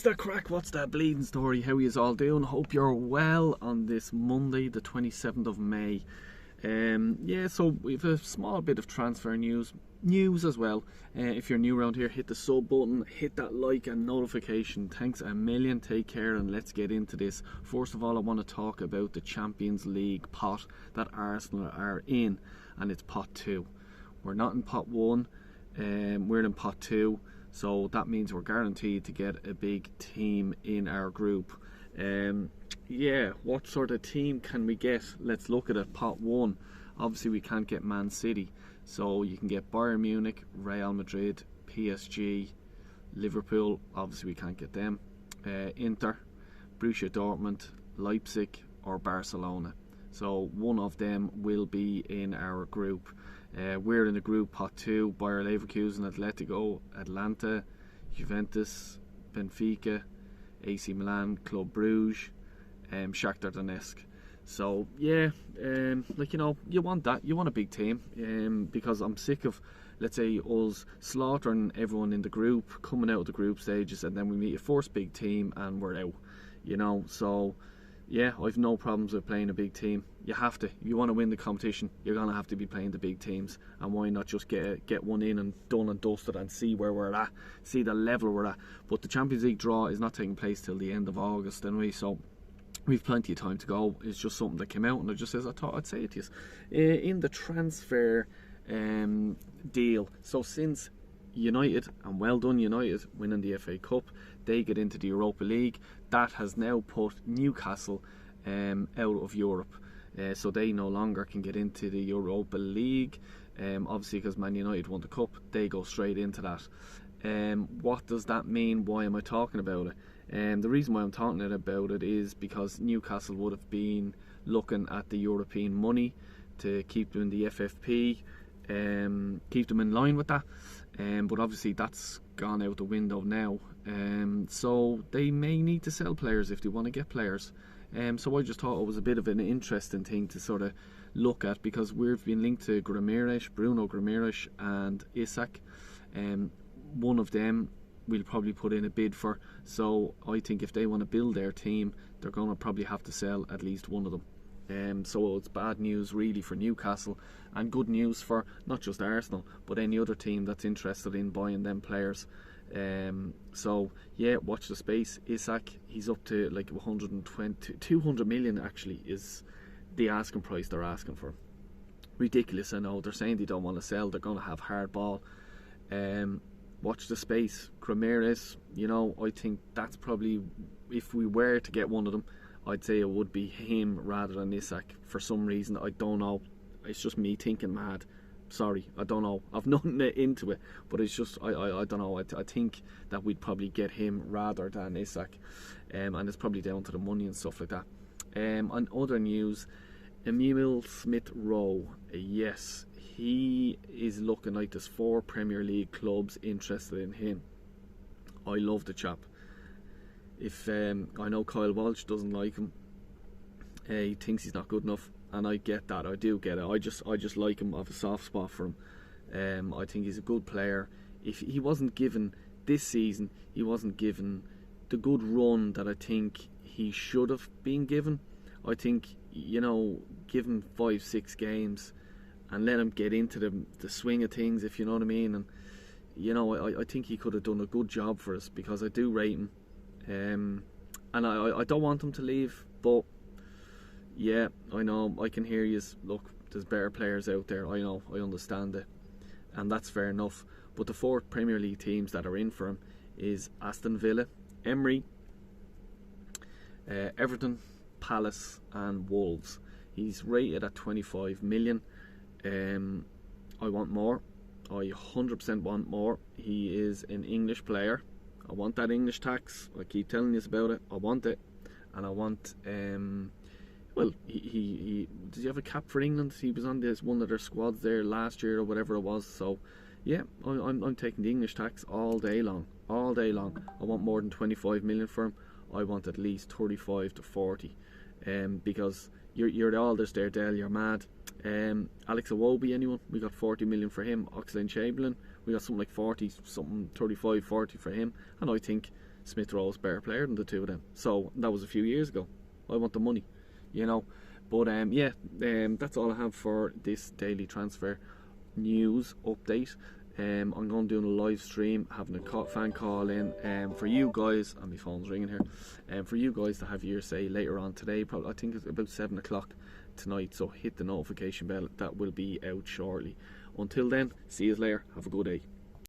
the crack? What's that bleeding story? How are you all doing? Hope you're well on this Monday, the 27th of May. So we have a small bit of transfer news as well. If you're new around here, hit the sub button, hit that like and notification. Thanks a million. Take care and let's get into this. First of all, I want to talk about the Champions League pot that Arsenal are in, and it's pot 2. We're not in pot 1, we're in pot 2. So that means we're guaranteed to get a big team in our group. What sort of team can we get? Let's look at it. Pot 1. Obviously we can't get Man City. So you can get Bayern Munich, Real Madrid, PSG, Liverpool. Obviously we can't get them. Inter, Borussia Dortmund, Leipzig or Barcelona. So one of them will be in our group. We're in the group pot 2, Bayer Leverkusen, Atletico, Atlanta, Juventus, Benfica, AC Milan, Club Brugge, Shakhtar Donetsk. So you want that. You want a big team, because I'm sick of, let's say, us slaughtering everyone in the group, coming out of the group stages, and then we meet a first big team and we're out. So I've no problems with playing a big team. You have to. If you want to win the competition, you're going to have to be playing the big teams. And why not just get one in and done and dusted and see where we're at, see the level we're at. But the Champions League draw is not taking place till the end of August anyway, so we've plenty of time to go. It's just something that came out and I thought I'd say it to you. In the transfer deal, so since United, and well done United, winning the FA Cup, they get into the Europa League. That has now put Newcastle out of Europe, so they no longer can get into the Europa League. Obviously because Man United won the Cup, they go straight into that. What does that mean? Why am I talking about it? The reason why I'm talking about it is because Newcastle would have been looking at the European money to keep them in the FFP, keep them in line with that. But obviously that's gone out the window now, so they may need to sell players if they want to get players. So I just thought it was a bit of an interesting thing to sort of look at, because we've been linked to Bruno Guimaraes and Isak. One of them we'll probably put in a bid for, so I think if they want to build their team, they're going to probably have to sell at least one of them. So it's bad news really for Newcastle, and good news for not just Arsenal but any other team that's interested in buying them players. Watch the space. Isak, he's up to like 200 million actually is the asking price they're asking for. Ridiculous, I know. They're saying they don't want to sell, they're going to have hard ball. Watch the space. Guimaraes, I think that's probably, if we were to get one of them, I'd say it would be him rather than Isak. For some reason, I don't know. It's just me thinking mad. Sorry, I don't know. I've nothing into it, but it's just I don't know. I think that we'd probably get him rather than Isak, and it's probably down to the money and stuff like that. On other news, Emile Smith-Rowe, yes, he is looking like there's 4 Premier League clubs interested in him. I love the chap. If I know Kyle Walsh doesn't like him, he thinks he's not good enough, and I get that. I do get it. I just like him. I have a soft spot for him. I think he's a good player. If he wasn't given this season, he wasn't given the good run that I think he should have been given. I think, give him 5-6 games and let him get into the swing of things, if you know what I mean. And I think he could have done a good job for us, because I do rate him. And I don't want him to leave, but yeah, I know, I can hear you. Look, there's better players out there. I know, I understand it, and that's fair enough. But the 4 Premier League teams that are in for him is Aston Villa, Emery, Everton, Palace and Wolves. He's rated at 25 million. I want more. I 100% want more. He is an English player. I want that English tax. I keep telling you about it. I want it, and I want. He did he have a cap for England? He was on one of their squads there last year or whatever it was. So, yeah, I'm taking the English tax all day long. All day long. I want more than 25 million for him. I want at least 35 to 40. Because you're the alders there, Dale. You're mad. Alex Iwobi, anyone? We got 40 million for him. Oxlade-Chamberlain, we got something like 40, something 35, 40 for him. And I think Smith Rowe's better player than the two of them. So that was a few years ago. I want the money, you know. But that's all I have for this daily transfer news update. I'm going to do a live stream, having a fan call in for you guys, and my phone's ringing here, for you guys to have your say later on today. Probably, I think it's about 7 o'clock tonight, so hit the notification bell. That will be out shortly. Until then, see you later. Have a good day.